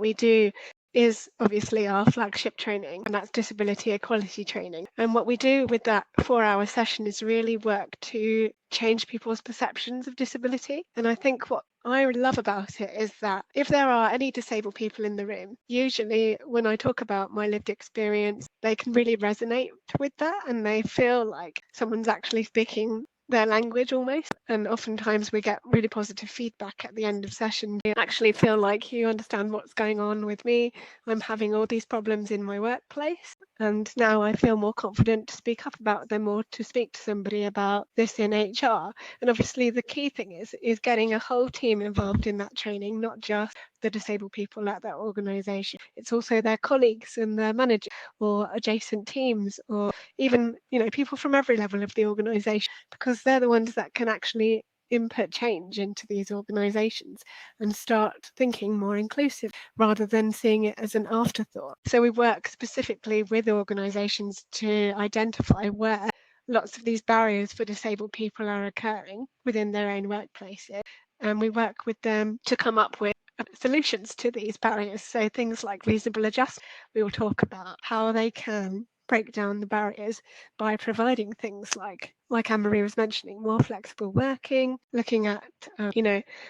We do is obviously our flagship training, and that's disability equality training. And what we do with that 4-hour session is really work to change people's perceptions of disability. And I think what I love about it is that if there are any disabled people in the room, usually when I talk about my lived experience, they can really resonate with that and they feel like someone's actually speaking their language almost. And oftentimes we get really positive feedback at the end of sessions. You actually feel like you understand what's going on with me. I'm having all these problems in my workplace, and now I feel more confident to speak up about them or to speak to somebody about this in HR. And obviously the key thing is getting a whole team involved in that training, not just the disabled people at that organisation. It's also their colleagues and their managers or adjacent teams, or even, people from every level of the organisation, because they're the ones that can actually input change into these organisations and start thinking more inclusive rather than seeing it as an afterthought. So we work specifically with organisations to identify where lots of these barriers for disabled people are occurring within their own workplaces. And we work with them to come up with solutions to these barriers. So things like reasonable adjustment, we will talk about how they can break down the barriers by providing things like Anne-Marie was mentioning, more flexible working, looking at,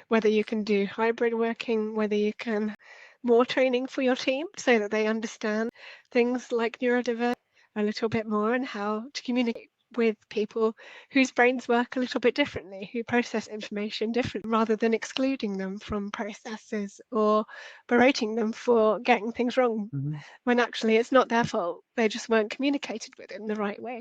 whether you can do hybrid working, whether you can more training for your team so that they understand things like neurodivergence a little bit more and how to communicate with people whose brains work a little bit differently, who process information differently, rather than excluding them from processes or berating them for getting things wrong, when actually it's not their fault. They just weren't communicated with in the right way.